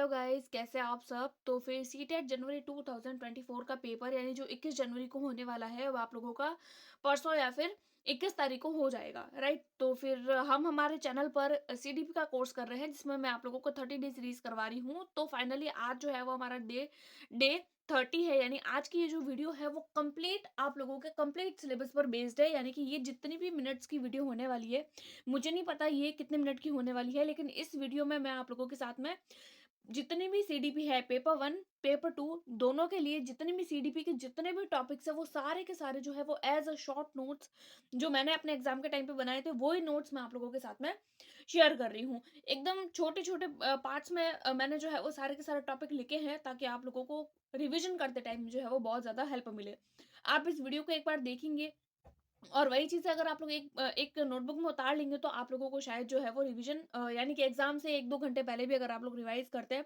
Hello guys, कैसे आप सब। तो फिर सीटेट जनवरी 2024 का पेपर यानी जो 21 जनवरी को होने वाला है वो आप लोगों का परसों या फिर 21 तारीख को हो जाएगा, राइट। तो फिर हम हमारे चैनल पर सीडीपी का कोर्स कर रहे हैं जिसमें मैं आप लोगों को 30 डे सीरीज करवा रही हूँ। तो फाइनली आज जो है वो हमारा डे डे 30 है, यानी आज की ये जो वीडियो है वो कंप्लीट आप लोगों के कंप्लीट सिलेबस पर बेस्ड है। यानी कि ये जितनी भी मिनट्स की वीडियो होने वाली है, मुझे नहीं पता ये कितने मिनट की होने वाली है, लेकिन इस वीडियो में मैं आप लोगों के साथ में जितनी भी सीडीपी है, पेपर 1 पेपर 2 दोनों के लिए जितने भी सीडीपी के जितने भी टॉपिक्स है वो सारे के सारे जो है वो एज अ शॉर्ट नोट्स जो मैंने अपने एग्जाम के टाइम पे बनाए थे वही नोट्स मैं आप लोगों के साथ में शेयर कर रही हूँ। एकदम छोटे छोटे पार्ट्स में मैंने जो है वो सारे के सारे टॉपिक लिखे हैं ताकि आप लोगों को रिविजन करते टाइम जो है वो बहुत ज्यादा हेल्प मिले। आप इस वीडियो को एक बार देखेंगे और वही चीज़ें अगर आप लोग एक नोटबुक में उतार लेंगे तो आप लोगों को शायद जो है वो रिवीजन यानी कि एग्जाम से 1-2 घंटे पहले भी अगर आप लोग रिवाइज करते हैं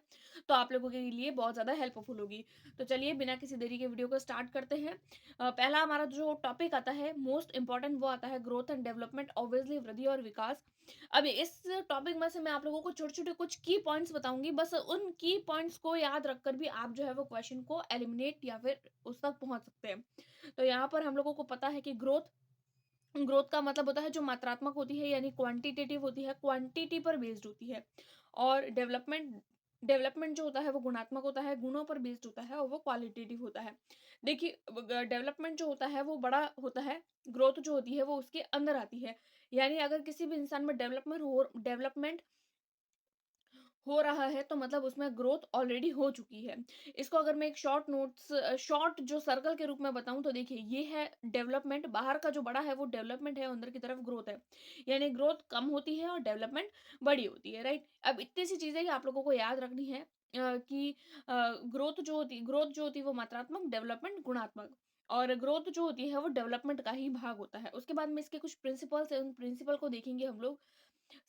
तो आप लोगों के लिए बहुत ज़्यादा हेल्पफुल होगी। तो चलिए बिना किसी देरी के वीडियो को स्टार्ट करते हैं। पहला हमारा जो टॉपिक आता है मोस्ट इंपॉर्टेंट वो आता है ग्रोथ एंड डेवलपमेंट, ऑब्वियसली वृद्धि और विकास। अब इस टॉपिक में से मैं आप लोगों को छोटे-छोटे कुछ की पॉइंट्स बताऊँगी। बस उन की पॉइंट्स को याद रखकर भी आप जो है वो क्वेश्चन को एलिमिनेट या फिर उस तक पहुँच सकते हैं। तो यहाँ पर हम लोगों को पता है कि ग्रोथ ग्रोथ का मतलब होता है जो मात्रात्मक होती है यानी क्वांटिटेटिव होती है, क्वांटिटी पर बेस्ड होती है। और डेवलपमेंट डेवलपमेंट जो होता है वो गुणात्मक होता है, गुणों पर बेस्ड होता है और वो क्वालिटेटिव होता है। देखिए डेवलपमेंट जो होता है वो बड़ा होता है, ग्रोथ जो होती है वो उसके अंदर आती है। यानी अगर किसी भी इंसान में डेवलपमेंट हो रहा है तो मतलब उसमें ग्रोथ ऑलरेडी हो चुकी है। इसको अगर मैं एक शॉर्ट जो सर्कल के रूप में बताऊँ तो देखिए ये है डेवलपमेंट, बाहर का जो बड़ा है वो डेवलपमेंट है और अंदर की तरफ ग्रोथ है। यानी ग्रोथ कम होती है और डेवलपमेंट बड़ी होती है, राइट? अब इतनी सी चीज़ें आप लोगों को याद रखनी है कि ग्रोथ जो होती है वो मात्रात्मक, डेवलपमेंट गुणात्मक और ग्रोथ जो होती है वो डेवलपमेंट का ही भाग होता है। उसके बाद में इसके कुछ प्रिंसिपल्स हैं, उन प्रिंसिपल को देखेंगे हम लोग।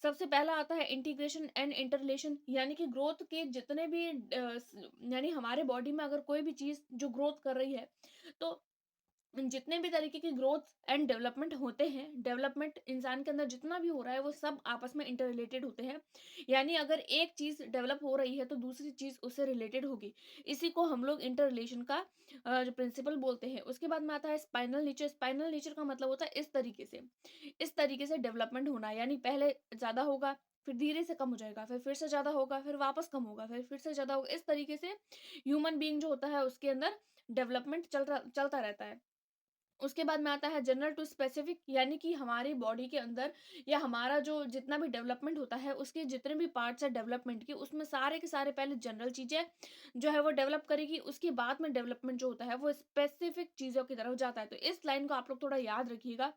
सबसे पहला आता है इंटीग्रेशन एंड इंटरलेशन, यानी कि ग्रोथ के जितने भी यानी हमारे बॉडी में अगर कोई भी चीज जो ग्रोथ कर रही है तो जितने भी तरीके की ग्रोथ एंड डेवलपमेंट होते हैं, डेवलपमेंट इंसान के अंदर जितना भी हो रहा है वो सब आपस में इंटर रिलेटेड होते हैं। यानी अगर एक चीज डेवलप हो रही है तो दूसरी चीज उससे रिलेटेड होगी। इसी को हम लोग इंटर रिलेशन का जो प्रिंसिपल बोलते हैं। उसके बाद में आता है स्पाइनल नेचर। स्पाइनल नेचर का मतलब होता है इस तरीके से डेवलपमेंट होना, यानी पहले ज्यादा होगा, फिर धीरे से कम हो जाएगा, फिर से ज्यादा होगा, फिर वापस कम होगा, फिर से ज्यादा होगा। इस तरीके से ह्यूमन बीइंग जो होता है उसके अंदर डेवलपमेंट चलता रहता है। उसके बाद में आता है जनरल टू स्पेसिफिक, यानी कि हमारी बॉडी के अंदर या हमारा जो जितना भी डेवलपमेंट होता है उसके जितने भी पार्ट्स है डेवलपमेंट के उसमें सारे के सारे पहले जनरल चीजें जो है वो डेवलप करेगी, उसके बाद में डेवलपमेंट जो होता है वो स्पेसिफिक चीजों की तरफ जाता है। तो इस लाइन को आप लोग थोड़ा याद रखिएगा।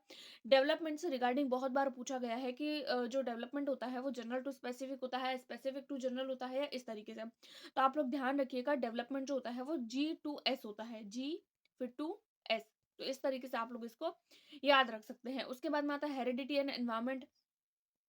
डेवलपमेंट से रिगार्डिंग बहुत बार पूछा गया है कि जो डेवलपमेंट होता है वो जनरल टू स्पेसिफिक होता है, स्पेसिफिक टू जनरल होता है, या इस तरीके से। तो आप लोग ध्यान रखिएगा डेवलपमेंट जो होता है वो G to S होता है, जी फिर टू एस। तो इस तरीके से आप लोग इसको याद रख सकते हैं। उसके बाद में आता है हेरिडिटी एंड एनवायरनमेंट।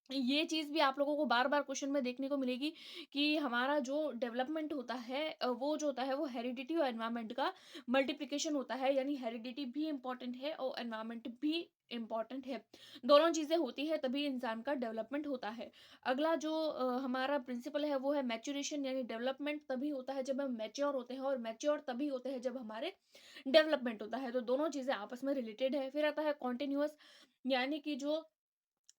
ये चीज़ भी आप लोगों को बार-बार क्वेश्चन में देखने को मिलेगी कि हमारा जो डेवलपमेंट होता है वो जो होता है वो हेरिडिटी और एनवायरनमेंट का मल्टीप्लिकेशन होता है। यानी हेरिडिटी भी इम्पोर्टेंट है और एनवायरनमेंट भी इम्पोर्टेंट है। दोनों चीज़ें होती है तभी इंसान का डेवलपमेंट होता है। अगला जो हमारा प्रिंसिपल है वो है मैच्योरेशन, यानी डेवलपमेंट तभी होता है जब हम मैच्योर होते हैं और मैच्योर तभी होते हैं जब हमारे डेवलपमेंट होता है। तो दोनों चीज़ें आपस में रिलेटेड है। फिर आता है कॉन्टिन्यूअस, यानी कि जो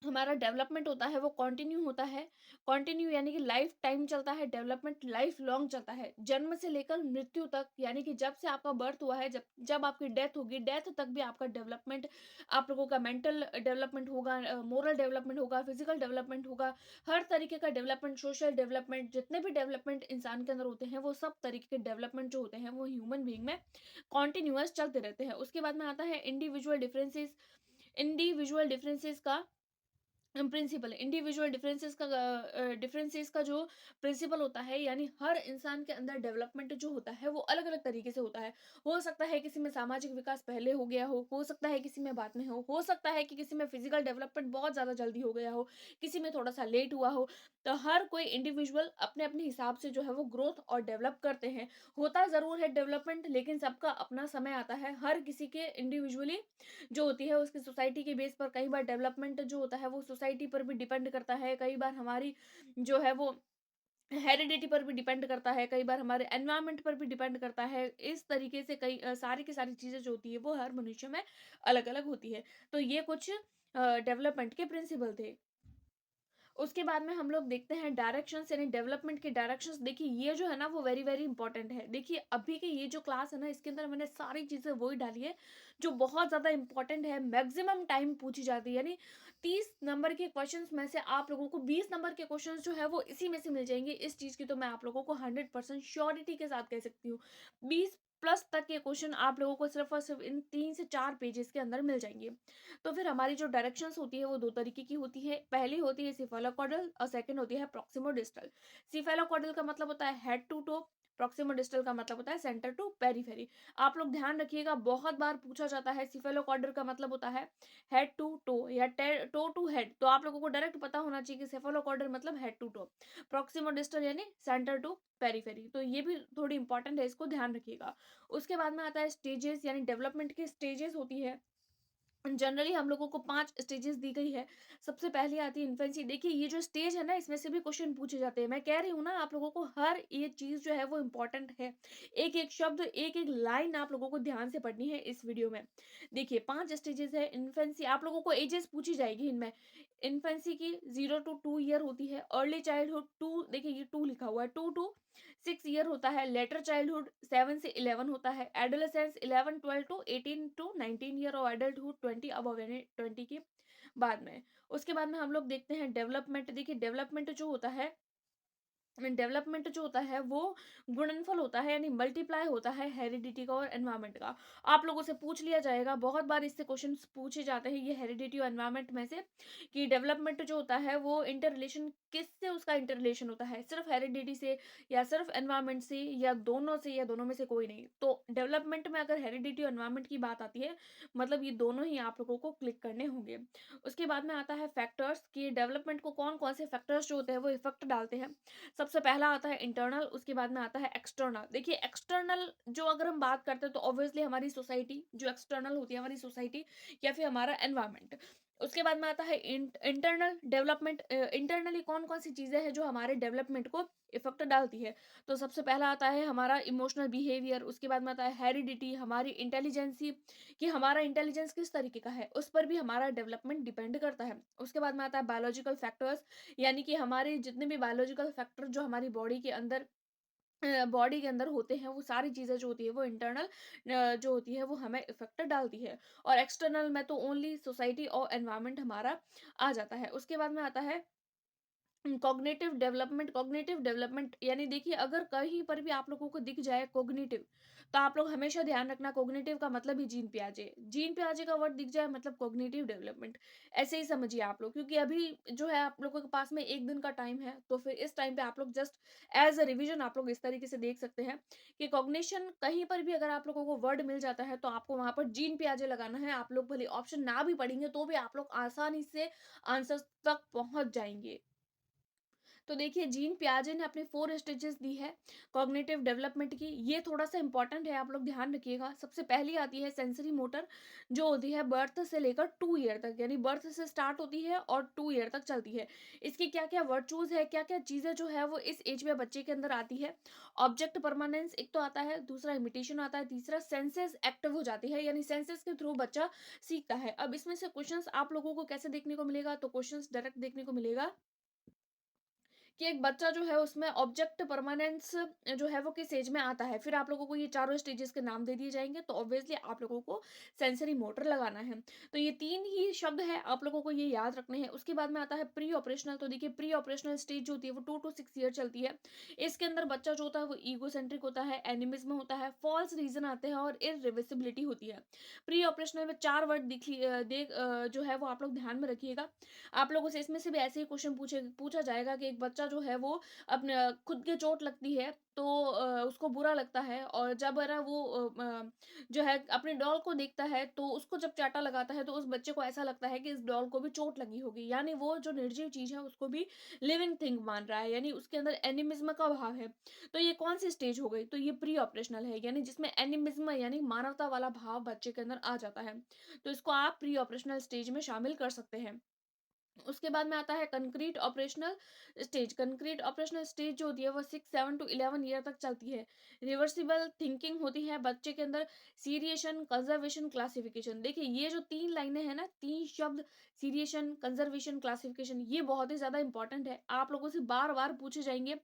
हमारा डेवलपमेंट होता है वो कंटिन्यू होता है। कंटिन्यू यानी कि लाइफ टाइम चलता है, डेवलपमेंट लाइफ लॉन्ग चलता है, जन्म से लेकर मृत्यु तक। यानी कि जब से आपका बर्थ हुआ है, जब जब आपकी डेथ होगी, डेथ तक भी आपका डेवलपमेंट, आप लोगों का मेंटल डेवलपमेंट होगा, मोरल डेवलपमेंट होगा, फिजिकल डेवलपमेंट होगा, हर तरीके का डेवलपमेंट, सोशल डेवलपमेंट, जितने भी डेवलपमेंट इंसान के अंदर होते हैं वो सब तरीके के डेवलपमेंट जो होते हैं वो ह्यूमन बीइंग में कॉन्टिन्यूअस चलते रहते हैं। उसके बाद में आता है इंडिविजुअल डिफरेंसेस का प्रिंसिपल। इंडिविजुअल डिफरेंसेस का जो प्रिंसिपल होता है, यानी हर इंसान के अंदर डेवलपमेंट जो होता है वो अलग अलग तरीके से होता है। हो सकता है किसी में सामाजिक विकास पहले हो गया हो सकता है किसी में बाद में हो सकता है कि किसी में फिजिकल डेवलपमेंट बहुत ज्यादा जल्दी हो गया हो, किसी में थोड़ा सा लेट हुआ हो। तो हर कोई इंडिविजुअल अपने अपने हिसाब से जो है वो ग्रोथ और डेवलप करते हैं। होता जरूर है डेवलपमेंट, लेकिन सबका अपना समय आता है। हर किसी के इंडिविजुअली जो होती है उसकी सोसाइटी के बेस पर, कई बार डेवलपमेंट जो होता है वो सोसाइटी पर भी डिपेंड करता है, कई बार हमारी जो है वो हेरिडिटी पर भी डिपेंड करता है, कई बार हमारे एनवायरनमेंट पर भी डिपेंड करता है। इस तरीके से सारी की सारी चीज़ें जो होती है वो हर मनुष्य में अलग-अलग होती है। तो ये कुछ डेवलपमेंट के प्रिंसिपल थे। उसके बाद में हम लोग देखते हैं डायरेक्शंस, यानी डेवलपमेंट के डायरेक्शंस। देखिए ये जो है ना वो वेरी वेरी इंपॉर्टेंट है। देखिए अभी की ये जो क्लास है ना, इसके अंदर मैंने सारी चीज़ें वही डाली है जो बहुत ज़्यादा इंपॉर्टेंट है, मैक्सिमम टाइम पूछी जाती है। यानी 30 नंबर के क्वेश्चंस में से आप लोगों को 20 नंबर के क्वेश्चंस जो है वो इसी में से मिल जाएंगे। इस चीज़ की तो मैं आप लोगों को 100% श्योरिटी के साथ कह सकती हूँ। 20 प्लस तक के क्वेश्चन आप लोगों को सिर्फ और सिर्फ इन 3 से 4 पेजेस के अंदर मिल जाएंगे। तो फिर हमारी जो डायरेक्शंस होती है वो 2 तरीके की होती है। पहली होती है सिफेलोकॉर्डल और सेकंड होती है प्रॉक्सिमोडिस्टल। सिफेलोकॉर्डल का मतलब होता है हेड टू टो, प्रॉक्सिमोडिस्टल का मतलब होता है सेंटर टू पेरिफेरी। आप लोग ध्यान रखिएगा, बहुत बार पूछा जाता है। सिफेलोकॉर्डल का मतलब होता है हेड टू टो या टो टू हेड, तो आप लोगों को डायरेक्ट पता होना चाहिए कि सेफेलोकॉर्डल मतलब हेड टू टो, प्रॉक्सिमोडिस्टल यानी सेंटर टू पेरिफेरी। तो ये भी थोड़ी इंपॉर्टेंट है, इसको ध्यान रखिएगा। उसके बाद में आता है स्टेजेस, यानी डेवलपमेंट की स्टेजेस होती है। जनरली हम लोगों को 5 स्टेजेस दी गई है। सबसे पहली आती है इन्फेंसी। देखिए ये जो स्टेज है ना, इसमें से भी क्वेश्चन पूछे जाते हैं। मैं कह रही हूँ ना, आप लोगों को हर ये चीज़ जो है वो इम्पोर्टेंट है। एक-एक शब्द, एक-एक लाइन आप लोगों को ध्यान से पढ़नी है इस वीडियो में। देखिए 5 स्टेजेस है इन्फेंसी, आप लोगों को एजेस पूछी जाएगी इनमें। इन्फेंसी की 0 टू 2 ईयर होती है। अर्ली चाइल्डहुड 2, देखिए ये 2 लिखा हुआ है, 2 टू 6 ईयर होता है। लेटर चाइल्डहुड 7 से 11 होता है। एडोलेसेंस 11 12 टू 18 टू 19 ईयर, और एडल्टहुड 20 अबव, यानी 20 के बाद में। उसके बाद में हम लोग देखते हैं डेवलपमेंट। देखिए डेवलपमेंट जो होता है, डेवलपमेंट जो होता है वो गुणनफल होता है, यानी मल्टीप्लाई होता है हेरिडिटी का और एनवायरनमेंट का। आप लोगों से पूछ लिया जाएगा, बहुत बार इससे क्वेश्चंस पूछे जाते हैं ये हेरिडिटी और एनवायरनमेंट में से, कि डेवलपमेंट जो होता है वो इंटर रिलेशन किससे, उसका इंटर रिलेशन होता है, सिर्फ हेरिडिटी से या सिर्फ एनवायरनमेंट से या दोनों से, या दोनों में से कोई नहीं। तो डेवलपमेंट में अगर हेरिडिटी और एनवायरनमेंट की बात आती है, मतलब ये दोनों ही आप लोगों को क्लिक करने होंगे। उसके बाद में आता है फैक्टर्स, कि डेवलपमेंट को कौन कौन से फैक्टर्स जो होते हैं वो इफेक्ट डालते हैं। सबसे पहला आता है इंटरनल, उसके बाद में आता है एक्सटर्नल। देखिए एक्सटर्नल जो अगर हम बात करते हैं तो ऑब्वियसली हमारी सोसाइटी जो एक्सटर्नल होती है, हमारी सोसाइटी या फिर हमारा एनवायरनमेंट। उसके बाद में आता है इंटरनल डेवलपमेंट। इंटरनली कौन कौन सी चीज़ें हैं जो हमारे डेवलपमेंट को इफेक्ट डालती है। तो सबसे पहला आता है हमारा इमोशनल बिहेवियर। उसके बाद में आता है हेरिडिटी, हमारी इंटेलिजेंसी, कि हमारा इंटेलिजेंस किस तरीके का है, उस पर भी हमारा डेवलपमेंट डिपेंड करता है। उसके बाद में आता है बायोलॉजिकल फैक्टर्स, यानी कि हमारे जितने भी बायोलॉजिकल फैक्टर जो हमारी बॉडी के अंदर होते हैं, वो सारी चीज़ें जो होती है वो इंटरनल जो होती है वो हमें इफेक्ट डालती है। और एक्सटर्नल में तो ओनली सोसाइटी और एनवायरनमेंट हमारा आ जाता है। उसके बाद में आता है कॉग्निटिव डेवलपमेंट। कॉग्निटिव डेवलपमेंट यानी देखिए अगर कहीं पर भी आप लोगों को दिख जाए कॉग्निटिव, तो आप लोग हमेशा ध्यान रखना, कॉग्निटिव का मतलब ही जीन पियाजे। जीन पियाजे का वर्ड दिख जाए मतलब कॉग्निटिव डेवलपमेंट, ऐसे ही समझिए आप लोग। क्योंकि अभी जो है आप लोगों के पास में 1 दिन का टाइम है, तो फिर इस टाइम पे आप लोग जस्ट एज अ रिविजन आप लोग इस तरीके से देख सकते हैं कि कॉग्निशन कहीं पर भी अगर आप लोगों को वर्ड मिल जाता है तो आपको वहां पर जीन पियाजे लगाना है। आप लोग भले ऑप्शन ना भी पढ़ेंगे तो भी आप लोग आसानी से आंसर तक पहुंच जाएंगे। तो देखिए जीन पियाजे ने अपनी 4 स्टेजेस दी है कॉग्निटिव डेवलपमेंट की। ये थोड़ा सा इंपॉर्टेंट है, आप लोग ध्यान रखिएगा। सबसे पहली आती है सेंसरी मोटर, जो होती है बर्थ से लेकर 2 ईयर तक, यानी बर्थ से स्टार्ट होती है और 2 ईयर तक चलती है। इसकी क्या क्या वर्चूज है, क्या क्या चीज़ें जो है वो इस एज में बच्चे के अंदर आती है। ऑब्जेक्ट परमानेंस एक तो आता है, दूसरा इमिटेशन आता है, तीसरा सेंसेस एक्टिव हो जाती है, यानी सेंसेस के थ्रू बच्चा सीखता है। अब इसमें से क्वेश्चंस आप लोगों को कैसे देखने को मिलेगा, तो क्वेश्चंस डायरेक्ट देखने को मिलेगा कि एक बच्चा जो है उसमें ऑब्जेक्ट परमानेंस जो है वो किस एज में आता है। फिर आप लोगों को ये चारों स्टेजेस के नाम दे दिए जाएंगे, तो ऑब्वियसली आप लोगों को सेंसरी मोटर लगाना है। तो ये 3 ही शब्द है, आप लोगों को ये याद रखने हैं। उसके बाद में आता है प्री ऑपरेशनल। तो देखिए प्री ऑपरेशनल स्टेज जो होती है वो 2 टू 6 ईयर चलती है। इसके अंदर बच्चा जो होता है वो ईगोसेंट्रिक होता है, एनिमिज्म होता है, फॉल्स रीजन आते हैं और इरिवर्सिबिलिटी होती है। प्री ऑपरेशनल में 4 वर्ड जो है वो आप लोग ध्यान में रखिएगा। आप लोगों से इसमें से भी ऐसे ही क्वेश्चन पूछा जाएगा कि एक बच्चा जो है वो अपने खुद के चोट लगती है तो उसको बुरा लगता है, और जब है ना वो जो है अपने डॉल को देखता है तो उसको जब चाटा लगाता है तो उस बच्चे को ऐसा लगता है कि इस डॉल को भी चोट लगी होगी, यानी वो जो निर्जीव चीज है उसको भी लिविंग थिंग मान रहा है, यानी उसके अंदर एनिमिज्म का भाव है। तो ये कौन सी स्टेज हो गई, तो ये प्री ऑपरेशनल है, यानी जिसमें एनिमिज्म यानी मानवता वाला भाव बच्चे के अंदर आ जाता है। तो इसको आप प्री ऑपरेशनल स्टेज में शामिल कर सकते हैं। उसके बाद में आता है concrete operational stage. Concrete operational stage जो होती है वो 6, 7 टू 11 ईयर तक चलती है। रिवर्सिबल थिंकिंग होती है बच्चे के अंदर, सीरिएशन, कंज़र्वेशन, क्लासिफिकेशन। देखिए ये जो 3 लाइनें हैं ना, 3 शब्द, सीरिएशन, कंज़र्वेशन, क्लासिफिकेशन, ये बहुत ही ज़्यादा इंपॉर्टेंट है। आप लोगों से बार-बार पूछे जाएँगे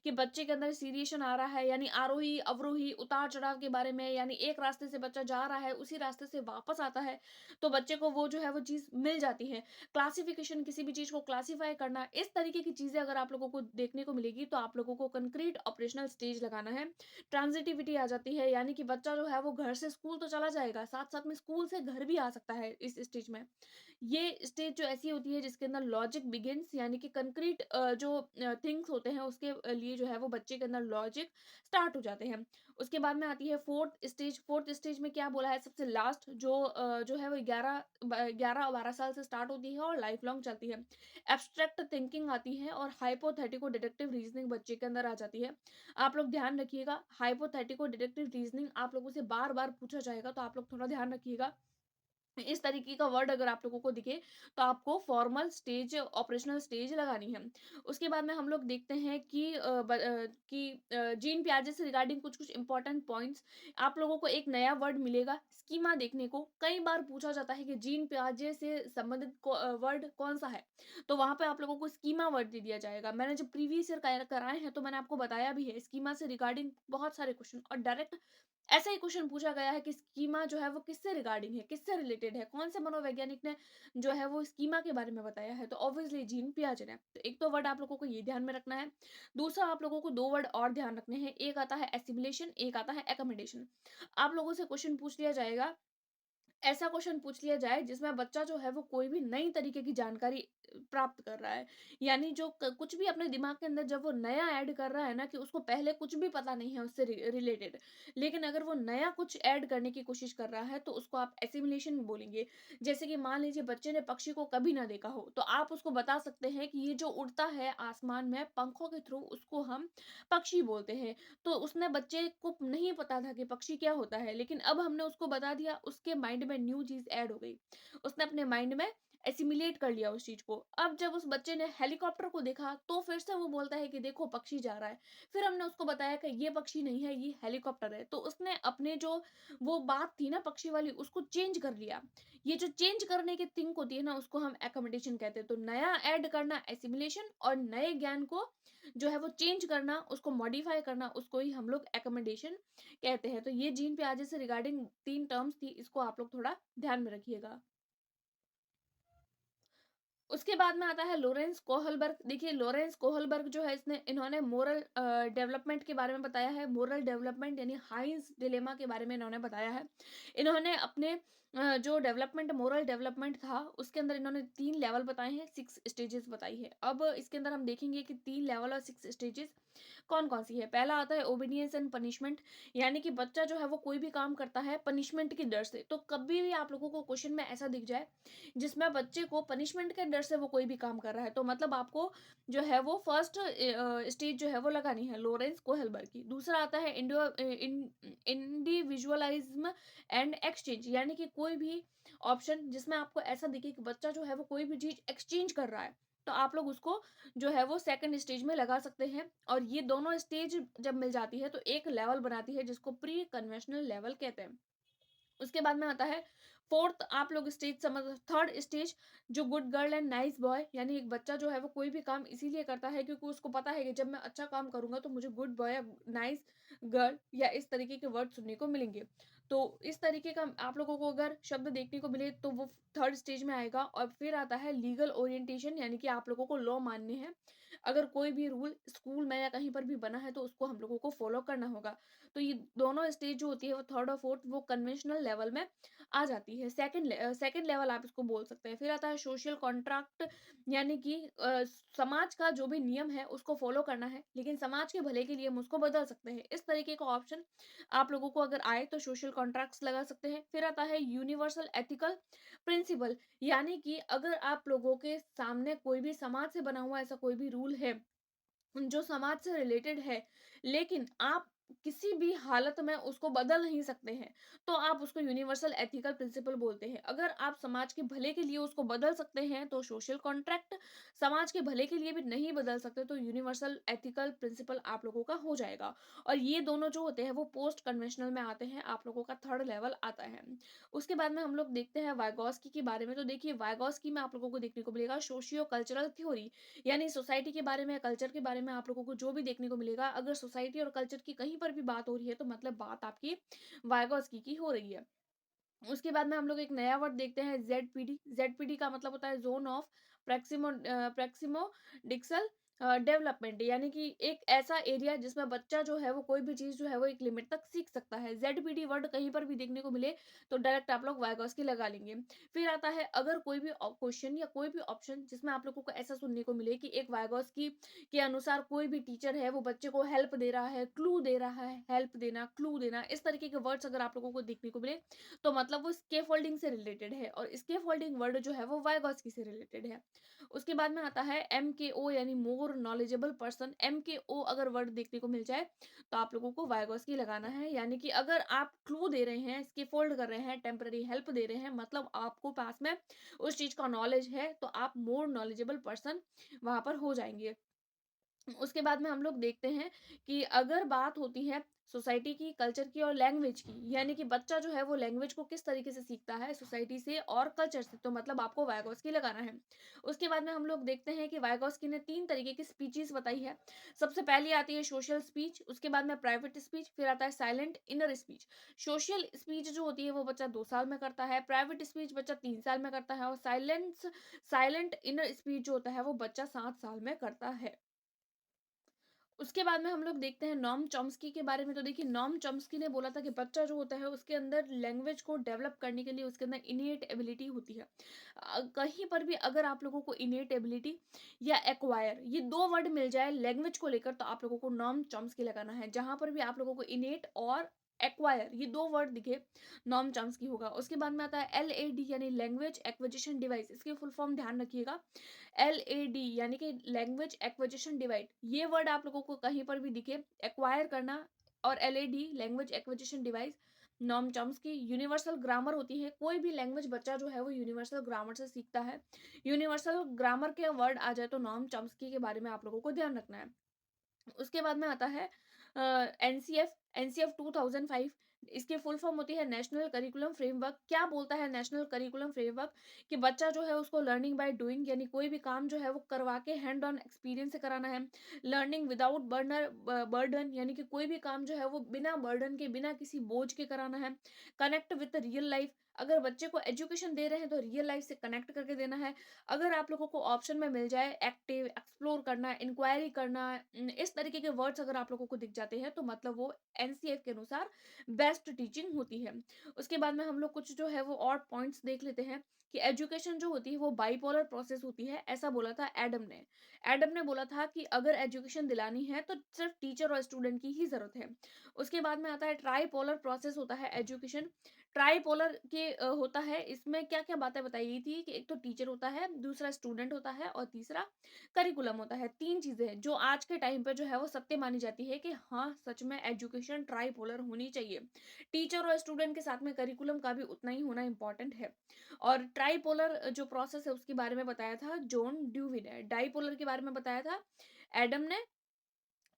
कि बच्चे के अंदर सीरिएशन आ रहा है, यानी आरोही, अवरोही, उतार-चढ़ाव के बारे में, यानी एक रास्ते से बच्चा जा रहा है, उसी रास्ते से वापस आता है, तो बच्चे को वो जो है वो चीज़ मिल जाती है। क्लासिफिकेशन, किसी भी चीज़ को क्लासिफाई करना, इस तरीके की चीज़ें अगर आप लोगों को देखने को मिलेगी, तो आप लोगों को कंक्रीट ऑपरेशनल स्टेज लगाना है। ट्रांजिटिविटी आ जाती है, यानी कि बच्चा जो है वो घर से स्कूल तो चला जाएगा, साथ-साथ में स्कूल से घर भी आ सकता है इस स्टेज में। ये स्टेज जो ऐसी होती है जिसके अंदर लॉजिक बिगिन्स, यानी कि कंक्रीट जो थिंग्स होते हैं उसके लिए जो है वो बच्चे के अंदर लॉजिक स्टार्ट हो जाते हैं। उसके बाद में आती है फोर्थ स्टेज। फोर्थ स्टेज में क्या बोला है, सबसे लास्ट जो है वो 11-12 साल से स्टार्ट होती है और लाइफ लॉन्ग चलती है। एब्स्ट्रैक्ट थिंकिंग आती है और हाइपोथेटिको डिडक्टिव रीजनिंग बच्चे के अंदर आ जाती है। आप लोग ध्यान रखिएगा, हाइपोथेटिको डिडक्टिव रीजनिंग आप लोगों से बार बार पूछा जाएगा, तो आप लोग थोड़ा ध्यान रखिएगा। इस तरीके का वर्ड अगर आप लोगों को दिखे, तो आपको फॉर्मल स्टेज, ऑपरेशनल स्टेज लगानी है। उसके बाद में हम लोग देखते हैं कि जीन पियाजे से रिगार्डिंग कुछ-कुछ इम्पोर्टेंट पॉइंट्स, आप लोगों को एक नया वर्ड मिलेगा, स्कीमा देखने को। कई बार पूछा जाता है कि जीन पियाजे से संबंधित वर्ड कौन-सा है? तो वहाँ पे आप लोगों को स्कीमा वर्ड दे दिया जाएगा। मैंने जब प्रीवियस ईयर कराए हैं, तो मैंने आपको बताया भी है, स्कीमा से रिगार्डिंग बहुत सारे क्वेश्चन, और डायरेक्ट ऐसा ही क्वेश्चन पूछा गया है कि स्कीमा जो है वो किससे रिगार्डिंग है, किससे रिलेटेड है, कौन से मनोवैज्ञानिक ने जो है वो स्कीमा के बारे में बताया है, तो ऑब्वियसली जीन पियाजे ने। तो एक तो वर्ड आप लोगों को ये ध्यान में रखना है। दूसरा आप लोगों को 2 वर्ड और ध्यान रखने हैं, एक आता है एसिमिलेशन, एक आता है एकोमोडेशन। आप लोगों से क्वेश्चन पूछ लिया जाएगा, ऐसा क्वेश्चन पूछ लिया जाए जिसमें बच्चा जो है वो कोई भी नई तरीके की जानकारी प्राप्त कर रहा है, यानी जो कुछ भी अपने दिमाग के अंदर जब वो नया ऐड कर रहा है ना, कि उसको पहले कुछ भी पता नहीं है उससे रिलेटेड, लेकिन अगर वो नया कुछ ऐड करने की कोशिश कर रहा है, तो उसको आप एसिमिलेशन बोलेंगे। जैसे कि मान लीजिए बच्चे ने पक्षी को कभी ना देखा हो, तो आप उसको बता सकते हैं कि ये जो उड़ता है आसमान में पंखों के थ्रू, उसको हम पक्षी बोलते हैं। तो उसने बच्चे को नहीं पता था कि पक्षी क्या होता है, लेकिन अब हमने उसको बता दिया, उसके माइंड में न्यू चीज़ ऐड हो गई। उसने अपने माइंड में एसिमिलेट कर लिया उस चीज़ को। अब जब उस बच्चे ने हेलीकॉप्टर को देखा, तो फिर से वो बोलता है कि देखो पक्षी जा रहा है। फिर हमने उसको बताया कि ये पक्षी नहीं है, ये हेलीकॉप्टर है। तो उसने अपने जो वो बात थी ना पक्षी वाली, उसको चेंज कर लिया। ये जो चेंज करने की थिंक होती है ना, उसको हम एक्कोमोडेशन कहते हैं। तो नया ऐड करना एसिमिलेशन, और नए ज्ञान को जो है वो चेंज करना, उसको मॉडिफाई करना, उसको ही हम लोग एक्कोमोडेशन कहते हैं। तो ये जीन पियाजे से रिगार्डिंग 3 टर्म्स थी, इसको आप लोग थोड़ा ध्यान में रखिएगा। उसके बाद में आता है लॉरेंस कोहलबर्ग। देखिए लॉरेंस कोहलबर्ग जो है, इसने इन्होंने मोरल डेवलपमेंट के बारे में बताया है। मोरल डेवलपमेंट यानी हाइंस डिलेमा के बारे में इन्होंने बताया है। इन्होंने अपने जो डेवलपमेंट, मोरल डेवलपमेंट था, उसके अंदर इन्होंने 3 लेवल बताए हैं, 6 स्टेजेस बताई है। अब इसके अंदर हम देखेंगे कि 3 लेवल और 6 स्टेजेस कौन-कौन सी है। पहला आता है ओबीडियंस एंड पनिशमेंट, यानी कि बच्चा जो है वो कोई भी काम करता है पनिशमेंट के डर से। तो कभी भी आप लोगों को क्वेश्चन में ऐसा दिख जाए जिसमें बच्चे को पनिशमेंट के डर से वो कोई भी काम कर रहा है, तो मतलब आपको जो है वो फर्स्ट स्टेज जो है वो लगानी है लॉरेंस कोहेलबर्ग की। दूसरा आता है इंडिविजुअलिज्म एंड एक्सचेंज, यानी कि कोई भी ऑप्शन जिसमें आपको ऐसा दिखे कि बच्चा जो है वो कोई भी चीज एक्सचेंज कर रहा है, तो आप लोग उसको जो है वो सेकंड स्टेज में लगा सकते हैं। और ये दोनों स्टेज जब मिल जाती है, तो एक लेवल बनाती है जिसको प्री कन्वेंशनल लेवल कहते हैं। उसके बाद में आता है फोर्थ, आप लोग स्टेज समझ, थर्ड स्टेज, जो good girl and nice boy, यानी एक बच्चा जो है वो कोई भी काम इसीलिए करता है क्योंकि उसको पता है कि जब मैं अच्छा काम करूंगा तो मुझे गुड बॉय या नाइस गर्ल या इस तरीके के वर्ड सुनने को मिलेंगे। तो इस तरीके का आप लोगों को अगर शब्द देखने को मिले, तो वो थर्ड स्टेज में आएगा। और फिर आता है लीगल ओरिएंटेशन, यानी कि आप लोगों को लॉ मानने हैं। अगर कोई भी रूल स्कूल में या कहीं पर भी बना है, तो उसको हम लोगों को फॉलो करना होगा। तो ये दोनों स्टेज जो होती है वो थर्ड और फोर्थ, वो कन्वेंशनल लेवल में आ जाती है। सेकंड लेवल आप इसको बोल सकते हैं। फिर आता है सोशल कॉन्ट्रैक्ट, यानी कि समाज का जो भी नियम है उसको फॉलो करना है, लेकिन समाज के भले के लिए हम उसको बदल सकते हैं। इस तरीके का ऑप्शन आप लोगों को अगर आए, तो सोशल कॉन्ट्रैक्ट्स लगा सकते हैं। फिर आता है यूनिवर्सल एथिकल प्रिंसिपल, यानी कि अगर आप लोगों के सामने कोई भी समाज से बना हुआ ऐसा कोई भी रूल है जो समाज से रिलेटेड है, लेकिन आप किसी भी हालत में उसको बदल नहीं सकते हैं, तो आप उसको यूनिवर्सल एथिकल प्रिंसिपल बोलते हैं। अगर आप समाज के भले के लिए उसको बदल सकते हैं, तो सोशल कॉन्ट्रैक्ट, समाज के भले के लिए भी नहीं बदल सकते, तो यूनिवर्सल एथिकल प्रिंसिपल आप लोगों का हो जाएगा। और ये दोनों जो होते हैं, वो पोस्ट कन्वेंशनल में आते हैं, आप लोगों का थर्ड लेवल आता है। उसके बाद में हम लोग देखते हैं वाइगॉस्की के बारे में। तो देखिए, वाइगॉस्की में आप लोगों को देखने को मिलेगा सोशियो कल्चरल थ्योरी, यानी सोसाइटी के बारे में, कल्चर के बारे में आप लोगों को जो भी देखने को मिलेगा, अगर सोसाइटी और कल्चर की कहीं पर भी बात हो रही है, तो मतलब बात आपकी वाइगॉस्की की हो रही है। उसके बाद में हम लोग एक नया वर्ड देखते हैं, जेडपीडी। जेडपीडी का मतलब होता है ज़ोन ऑफ प्रेक्सिमोडिक्सल डेवलपमेंट, यानी कि एक ऐसा एरिया जिसमें बच्चा जो है वो कोई भी चीज़ जो है वो एक लिमिट तक सीख सकता है। जेडपीडी वर्ड कहीं पर भी देखने को मिले, तो डायरेक्ट आप लोग वाइगॉस्की लगा लेंगे। फिर आता है, अगर कोई भी क्वेश्चन या कोई भी ऑप्शन जिसमें आप लोगों को ऐसा सुनने को मिले कि एक वाइगॉस्की के अनुसार कोई भी टीचर है वो बच्चे को हेल्प दे रहा है, क्लू दे रहा है, हेल्प देना, क्लू देना, इस तरीके के वर्ड्स अगर आप लोगों को देखने को मिले, तो मतलब वो स्केफोल्डिंग से रिलेटेड है, और स्केफोल्डिंग वर्ड जो है वो वाइगॉस्की से रिलेटेड है। उसके बाद में आता है एमकेओ, यानी मोर नॉलेजेबल पर्सन। एमकेओ अगर वर्ड देखने को मिल जाए, तो आप लोगों को वाइगॉस्की लगाना है, यानी कि अगर आप क्लू दे रहे हैं, स्केफोल्ड कर रहे हैं, टेम्पररी हेल्प दे रहे हैं, मतलब आपको पास में उस चीज का नॉलेज है, तो आप मोर नॉलेजेबल पर्सन वहां पर हो जाएंगे। उसके बाद में हम लोग देखते हैं कि अगर बात होती है सोसाइटी की, कल्चर की और लैंग्वेज की, यानी कि बच्चा जो है वो लैंग्वेज को किस तरीके से सीखता है, सोसाइटी से और कल्चर से, तो मतलब आपको वाइगॉस्की लगाना है। उसके बाद में हम लोग देखते हैं कि वाइगॉस्की ने 3 तरीके की स्पीचेस बताई है। सबसे पहली आती है सोशल स्पीच, उसके बाद में प्राइवेट स्पीच, फिर आता है silent inner speech. Social speech जो होती है वो बच्चा 2 साल में करता है, प्राइवेट स्पीच बच्चा 3 साल में करता है, और साइलेंट इनर स्पीच जो होता है वो बच्चा 7 साल में करता है। उसके बाद में हम लोग देखते हैं नॉम चॉम्स्की के बारे में। तो देखिए, नॉम चॉम्स्की ने बोला था कि बच्चा जो होता है उसके अंदर लैंग्वेज को डेवलप करने के लिए उसके अंदर इनेट एबिलिटी होती है। कहीं पर भी अगर आप लोगों को इनेट एबिलिटी या एक्वायर, ये दो वर्ड मिल जाए लैंग्वेज को लेकर, तो आप लोगों को नॉम चॉम्स्की लगाना है। जहां पर भी आप लोगों को इनेट और एक्वायर ये दो वर्ड दिखे, नॉम चॉम्स्की होगा। उसके बाद में आता है LAD, यानी लैंग्वेज एक्विजिशन डिवाइस। इसकी फुल फॉर्म ध्यान रखिएगा, LAD यानी कि लैंग्वेज एक्विजिशन डिवाइस। ये वर्ड आप लोगों को कहीं पर भी दिखे, एक्वायर करना, और LAD language acquisition device, Noam Chomsky. Universal grammar होती है, कोई भी लैंग्वेज बच्चा जो है वो यूनिवर्सल ग्रामर से सीखता है। यूनिवर्सल ग्रामर के वर्ड आ जाए, तो नॉम चॉम्स्की के बारे में आप लोगों को ध्यान रखना है। उसके बाद में आता है एनसीएफ 2005। इसकी फुल फॉर्म होती है नेशनल करिकुलम फ्रेमवर्क। क्या बोलता है नेशनल करिकुलम फ्रेमवर्क, कि बच्चा जो है उसको लर्निंग बाय डूइंग, यानी कोई भी काम जो है वो करवा के हैंड ऑन एक्सपीरियंस से कराना है। लर्निंग विदाउट बर्डन, यानी कि कोई भी काम जो है वो बिना बर्डन के, बिना किसी बोझ के कराना है। कनेक्ट विद रियल लाइफ, अगर बच्चे को एजुकेशन दे रहे हैं तो रियल लाइफ से कनेक्ट करके देना है। अगर आप लोगों को ऑप्शन में मिल जाए एक्टिव, एक्सप्लोर करना, इंक्वायरी करना, इस तरीके के वर्ड्स अगर आप लोगों को दिख जाते हैं, तो मतलब वो एनसीएफ के अनुसार बेस्ट टीचिंग होती है। उसके बाद में हम लोग कुछ जो है वो और पॉइंट्स देख लेते हैं, कि एजुकेशन जो होती है वो बाइपोलर प्रोसेस होती है, ऐसा बोला था एडम ने। एडम ने बोला था कि अगर एजुकेशन दिलानी है तो सिर्फ टीचर और स्टूडेंट की ही जरूरत है। उसके बाद में आता है ट्राईपोलर प्रोसेस होता है एजुकेशन। ट्राईपोलर के होता है, इसमें क्या क्या बातें बताई गई थी, कि एक तो टीचर होता है, दूसरा स्टूडेंट होता है, और तीसरा करिकुलम होता है। 3 चीजें हैं जो आज के टाइम पे जो है वो सत्य मानी जाती है, कि हाँ सच में एजुकेशन ट्राईपोलर होनी चाहिए। टीचर और स्टूडेंट के साथ में करिकुलम का भी उतना ही होना इंपॉर्टेंट है। और ट्राईपोलर जो प्रोसेस है उसके बारे में बताया था जॉन ड्यूवी ने, डाईपोलर के बारे में बताया था एडम ने,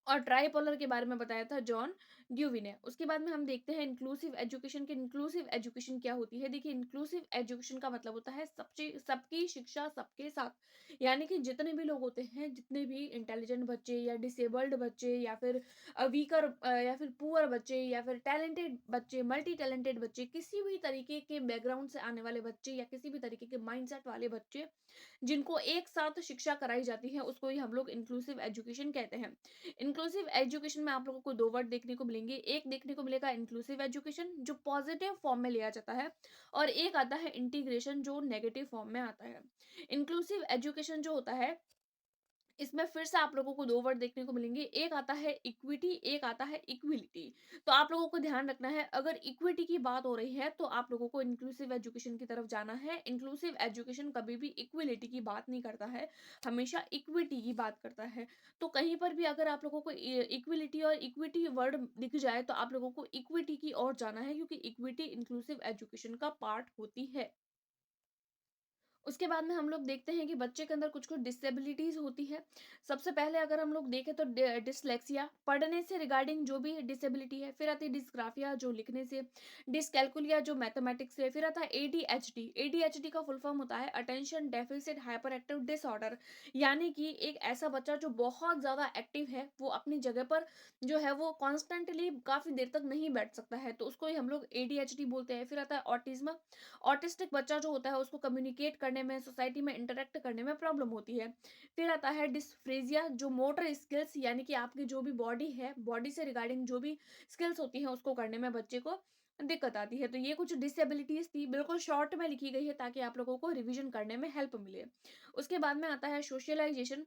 और ट्राइपोलर के बारे में बताया था जॉन ड्यूवी ने। उसके बाद में हम देखते हैं इंक्लूसिव एजुकेशन के। इंक्लूसिव एजुकेशन क्या होती है, देखिए इंक्लूसिव एजुकेशन का मतलब होता है सबकी शिक्षा सबके साथ, यानी कि जितने भी लोग होते हैं, जितने भी इंटेलिजेंट बच्चे या डिसेबल्ड बच्चे या फिर वीकर या फिर पुअर बच्चे या फिर टैलेंटेड बच्चे, मल्टी टैलेंटेड बच्चे, किसी भी तरीके के बैकग्राउंड से आने वाले बच्चे या किसी भी तरीके के माइंडसेट वाले बच्चे, जिनको एक साथ शिक्षा कराई जाती है, उसको ही हम लोग इंक्लूसिव एजुकेशन कहते हैं। इंक्लूसिव एजुकेशन में आप लोगों को दो वर्ड देखने को मिलेंगे, एक देखने को मिलेगा इंक्लूसिव एजुकेशन जो पॉजिटिव फॉर्म में लिया जाता है, और एक आता है इंटीग्रेशन जो नेगेटिव फॉर्म में आता है। इंक्लूसिव एजुकेशन जो होता है, इसमें फिर से आप लोगों को 2 वर्ड देखने को मिलेंगे, एक आता है इक्विटी, एक आता है इक्विलिटी। तो आप लोगों को ध्यान रखना है, अगर इक्विटी की बात हो रही है, तो आप लोगों को इंक्लूसिव एजुकेशन की तरफ जाना है। इंक्लूसिव एजुकेशन कभी भी इक्विलिटी की बात नहीं करता है, हमेशा इक्विटी की बात करता है। तो कहीं पर भी अगर आप लोगों को इक्विलिटी और इक्विटी वर्ड दिख जाए, तो आप लोगों को इक्विटी की ओर जाना है, क्योंकि इक्विटी इंक्लूसिव एजुकेशन का पार्ट होती है। उसके बाद में हम लोग देखते हैं कि बच्चे के अंदर कुछ-कुछ डिसेबिलिटीज़ होती है। सबसे पहले अगर हम लोग देखें तो डिस्लेक्सिया, पढ़ने से रिगार्डिंग जो भी डिसेबिलिटी है, फिर आती है डिस्ग्राफिया जो लिखने से, डिसकैल्कुलिया जो मैथमेटिक्स से, फिर आता है एडीएचडी। एडीएचडी का फुल फॉर्म होता है attention deficit hyper active disorder, यानी कि एक ऐसा बच्चा जो बहुत ज़्यादा एक्टिव है, वो अपनी जगह पर जो है वो कॉन्स्टेंटली काफ़ी देर तक नहीं बैठ सकता है, तो उसको ही हम लोग एडीएचडी बोलते हैं। फिर आता है ऑटिज़्म। ऑटिस्टिक बच्चा जो होता है उसको कम्युनिकेट करने में, सोसाइटी में इंटरैक्ट करने में प्रॉब्लम होती है। फिर आता है डिस्फ्रेजिया जो मोटर स्किल्स यानी कि आपकी जो भी बॉडी है, बॉडी से रिगार्डिंग जो भी स्किल्स होती हैं उसको करने में बच्चे को दिक्कत आती है। तो ये कुछ डिसेबिलिटीज़ थी, बिल्कुल शॉर्ट में लिखी गई है ताकि आप लोगों को रिवीजन करने में हेल्प मिले। उसके बाद में आता है सोशलाइजेशन।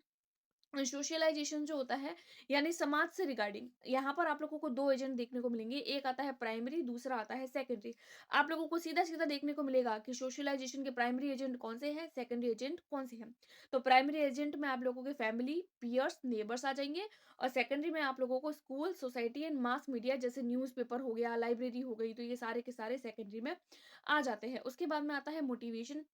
सोशलाइजेशन जो होता है यानी समाज से रिगार्डिंग, यहाँ पर आप लोगों को 2 एजेंट देखने को मिलेंगे, एक आता है प्राइमरी, दूसरा आता है सेकेंडरी। आप लोगों को सीधा-सीधा देखने को मिलेगा कि सोशलाइजेशन के प्राइमरी एजेंट कौन से हैं, सेकेंडरी एजेंट कौन से हैं। तो प्राइमरी एजेंट में आप लोगों के फैमिली, पीयर्स, नेबर्स आ जाएँगे और सेकेंडरी में आप लोगों को school, society and mass media जैसे न्यूज़पेपर हो गया, लाइब्रेरी हो गई, तो ये सारे के सारे सेकेंडरी में आ जाते हैं। उसके बाद में आता है मोटिवेशन।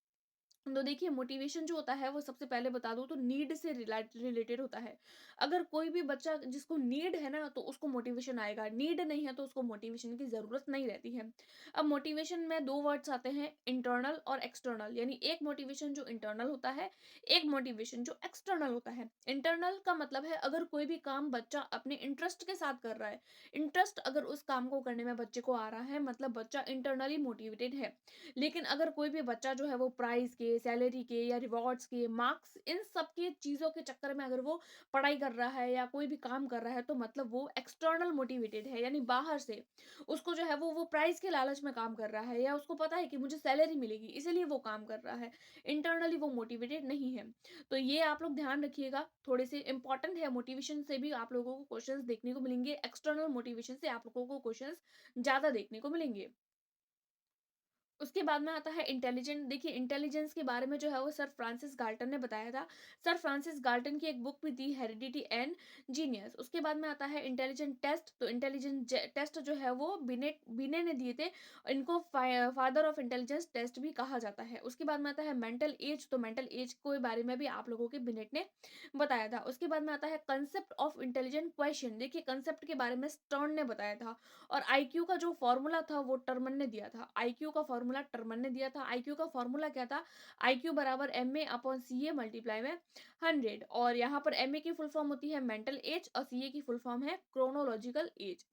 तो देखिए मोटिवेशन जो होता है वो सबसे पहले बता दूँ तो नीड से रिलेटेड होता है। अगर कोई भी बच्चा जिसको नीड है ना तो उसको मोटिवेशन आएगा, नीड नहीं है तो उसको मोटिवेशन की ज़रूरत नहीं रहती है। अब मोटिवेशन में 2 वर्ड्स आते हैं इंटरनल और एक्सटर्नल, यानी एक मोटिवेशन जो इंटरनल होता है, एक मोटिवेशन जो एक्सटर्नल होता है। इंटरनल का मतलब है अगर कोई भी काम बच्चा अपने इंटरेस्ट के साथ कर रहा है, इंटरेस्ट अगर उस काम को करने में बच्चे को आ रहा है मतलब बच्चा इंटरनली मोटिवेटेड है। लेकिन अगर कोई भी बच्चा जो है वो प्राइज़ के, सैलरी के या रिवॉर्ड्स के, मार्क्स इन सब की चीज़ों के चक्कर में अगर वो पढ़ाई कर रहा है या कोई भी काम कर रहा है तो मतलब वो एक्सटर्नल मोटिवेटेड है, यानी बाहर से उसको जो है वो प्राइज़ के लालच में काम कर रहा है या उसको पता है कि मुझे सैलरी मिलेगी इसीलिए वो काम कर रहा है। इंटरनली वो मोटिवेटेड नहीं है। तो ये आप लोग ध्यान रखिएगा, थोड़े से इंपॉर्टेंट है, मोटिवेशन से भी आप लोगों को क्वेश्चंस देखने को मिलेंगे, एक्सटर्नल मोटिवेशन से आप लोगों को क्वेश्चंस ज़्यादा देखने को मिलेंगे। उसके बाद में आता है इंटेलिजेंट। देखिए इंटेलिजेंस के बारे में जो है वो सर फ्रांसिस गाल्टन ने बताया था। सर फ्रांसिस गाल्टन की एक बुक भी थी हेरिडिटी एंड जीनियस। उसके बाद में आता है इंटेलिजेंट टेस्ट। तो इंटेलिजेंट टेस्ट जो है वो बिने ने दिए थे। इनको फादर ऑफ इंटेलिजेंस टेस्ट भी कहा जाता है। उसके बाद में आता है मेंटल एज। तो मेंटल एज के बारे में भी आप लोगों के बिनेट ने बताया था। उसके बाद में आता है कंसेप्ट ऑफ इंटेलिजेंट क्वेश्चन। देखिए कंसेप्ट के बारे में स्टर्न ने बताया था। और आईक्यू का जो फॉर्मूला था वो टर्मन ने दिया था। आईक्यू का फॉर्मूला टर्मन ने दिया था। आईक्यू का फॉर्मूला क्या था? आईक्यू बराबर एमए अपॉन सीए मल्टीप्लाई में 100। और यहाँ पर एमए की फुल फॉर्म होती है मेंटल एज और सीए की फुल फॉर्म है क्रोनोलॉजिकल एज।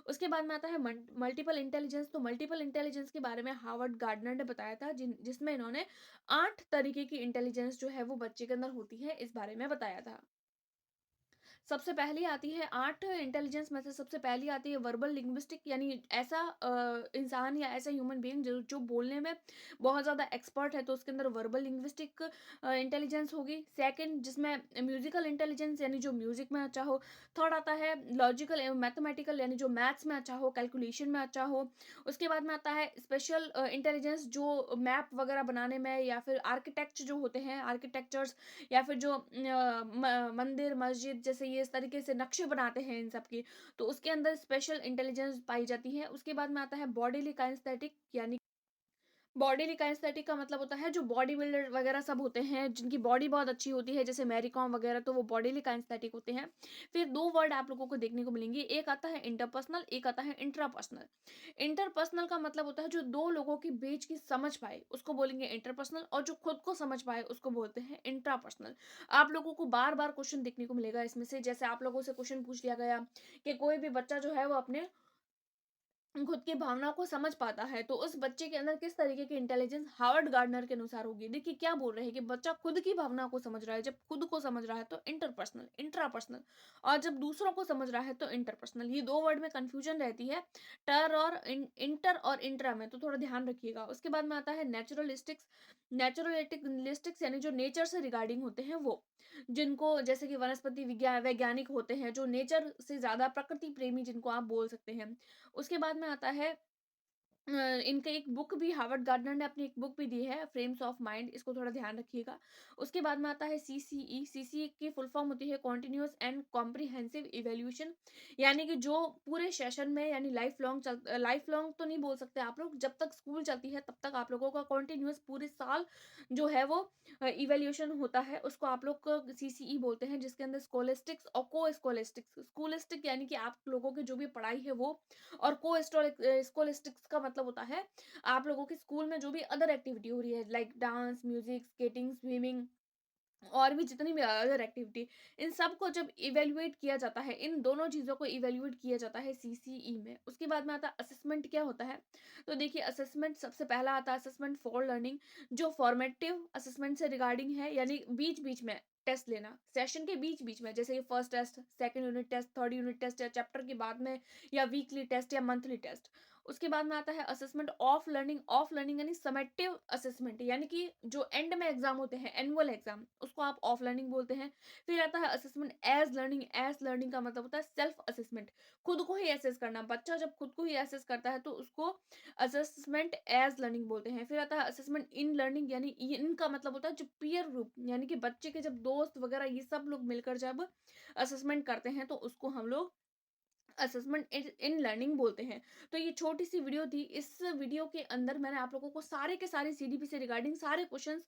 उसके बाद में आता है मल्टीपल इंटेलिजेंस। तो मल्टीपल इंटेलिजेंस के बारे में हार्वर्ड गार्डनर ने बताया था जिसमें इन्होंने 8 तरीके की इंटेलिजेंस जो है वो बच्चे के अंदर होती है इस बारे में बताया था। सबसे पहली आती है 8 इंटेलिजेंस में से सबसे पहली आती है वर्बल लिंग्विस्टिक, यानी ऐसा इंसान या ऐसा ह्यूमन बीइंग जो जो बोलने में बहुत ज़्यादा एक्सपर्ट है तो उसके अंदर वर्बल लिंग्विस्टिक इंटेलिजेंस होगी। सेकंड जिसमें म्यूजिकल इंटेलिजेंस यानी जो म्यूजिक में अच्छा हो। थर्ड आता है लॉजिकल एवं मैथमेटिकल यानी जो मैथ्स में अच्छा हो, कैलकुलेशन में अच्छा हो। उसके बाद में आता है स्पेशल इंटेलिजेंस जो मैप वगैरह बनाने में या फिर आर्किटेक्ट जो होते हैं आर्किटेक्चर्स या फिर जो मंदिर मस्जिद जैसे ये इस तरीके से नक्शे बनाते हैं इन सब की, तो उसके अंदर स्पेशल इंटेलिजेंस पाई जाती है। उसके बाद में आता है बॉडीली काइनेस्थेटिक, यानी बॉडीली काइनेस्थेटिक का मतलब होता है जो बॉडी बिल्डर वगैरह सब होते हैं जिनकी बॉडी बहुत अच्छी होती है जैसे मैरी कॉम वगैरह, तो वो बॉडीली काइनेस्थेटिक होते हैं। फिर 2 वर्ड आप लोगों को देखने को मिलेंगे, एक आता है इंटरपर्सनल, एक आता है इंट्रापर्सनल। इंटरपर्सनल का मतलब होता है जो 2 लोगों के बीच की समझ पाए उसको बोलेंगे इंटरपर्सनल, और जो खुद को समझ पाए उसको बोलते हैं इंट्रापर्सनल। आप लोगों को बार-बार क्वेश्चन देखने को मिलेगा इसमें से, जैसे आप लोगों से क्वेश्चन पूछ लिया गया कि कोई भी बच्चा जो है वो अपने खुद की भावनाओं को समझ पाता है, तो उस बच्चे के अंदर किस तरीके की इंटेलिजेंस हार्वर्ड गार्डनर के अनुसार होगी। देखिए क्या बोल रहे हैं कि बच्चा खुद की भावनाओं को समझ रहा है, जब खुद को समझ रहा है तो इंटरपर्सनल, इंट्रापर्सनल, और जब दूसरों को समझ रहा है तो इंटरपर्सनल। ये 2 वर्ड में कन्फ्यूजन रहती है, टर और इंटर और इंट्रा में, तो थोड़ा ध्यान रखिएगा। उसके बाद में आता है नेचुरलिस्टिक्स। नेचुरलिस्टिक्स यानी जो नेचर से रिगार्डिंग होते हैं वो, जिनको जैसे कि वनस्पति वैज्ञानिक होते हैं, जो नेचर से ज़्यादा प्रकृति प्रेमी जिनको आप बोल सकते हैं। उसके बाद में आता है अ, इनका एक बुक भी हार्वर्ड गार्डनर ने अपनी एक बुक भी दी है, फ्रेम्स ऑफ माइंड, इसको थोड़ा ध्यान रखिएगा। उसके बाद में आता है सीसीई। सीसीई की फुल फॉर्म होती है कॉन्टिन्यूअस एंड कॉम्प्रिहेंसिव इवैल्यूएशन, यानी कि जो पूरे सेशन में, यानी लाइफ लॉन्ग तो नहीं बोल सकते आप लोग, जब तक स्कूल चलती है तब तक आप लोगों का कॉन्टिन्यूअस पूरे साल जो है वो इवैल्यूएशन होता है, उसको आप लोग को सीसीई बोलते हैं, जिसके अंदर स्कोलेस्टिक्स और को स्कोलेस्टिक्स, स्कूलिस्टिक यानी कि आप लोगों की जो भी पढ़ाई है वो, और स्कोलिस्टिक्स का मतलब होता है आप लोगों के स्कूल में जो भी अदर एक्टिविटी हो रही है, like dance, music, skating, swimming, और भी जितनी भी अदर एक्टिविटी, इन सब को जब इवेल्युएट किया जाता है, इन दोनों चीज़ों को इवेल्युएट किया जाता है सीसीई में। उसके बाद में आता है असेसमेंट। क्या होता है? तो देखिए असेसमेंट सबसे पहला आता है असेसमेंट फॉर लर्निंग, जो फॉर्मेटिव असेसमेंट से रिगार्डिंग है, यानी बीच-बीच में टेस्ट लेना, सेशन के बीच-बीच में, जैसे कि first test, second unit test, third unit test, या चैप्टर के बाद में, या वीकली टेस्ट, या मंथली टेस्ट। उसके बाद में आता है assessment of learning. Of learning यानी समेटिव असेसमेंट, यानी कि जो एंड में एग्जाम होते हैं, एनुअल एग्जाम, उसको आप ऑफ लर्निंग बोलते हैं। फिर आता है assessment as learning. As learning का मतलब होता है सेल्फ असेसमेंट, खुद को ही असेस करना। बच्चा जब खुद को ही असेस करता है तो उसको असेसमेंट एज लर्निंग बोलते हैं। फिर आता है असेसमेंट इन लर्निंग, यानी इनका मतलब होता है जो पीयर ग्रुप, यानी कि बच्चे के जब दोस्त वगैरह ये सब लोग मिलकर जब असेसमेंट करते हैं तो उसको हम लोग असेसमेंट इन लर्निंग बोलते हैं। तो ये छोटी-सी वीडियो थी। इस वीडियो के अंदर मैंने आप लोगों को सारे के सारे सीडीपी से रिगार्डिंग सारे क्वेश्चंस,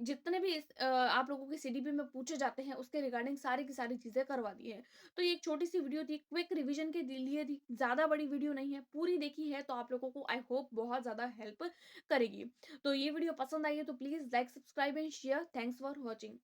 जितने भी आप लोगों के सीडीपी में पूछे जाते हैं, उसके रिगार्डिंग सारी की सारी चीज़ें करवा दी हैं। तो ये एक छोटी-सी वीडियो थी, क्विक रिवीजन के लिए थी, ज़्यादा बड़ी वीडियो नहीं है। पूरी देखी है तो आप लोगों को आई होप बहुत ज़्यादा हेल्प करेगी। तो ये वीडियो पसंद आई है तो please like, subscribe and share. Thanks for watching.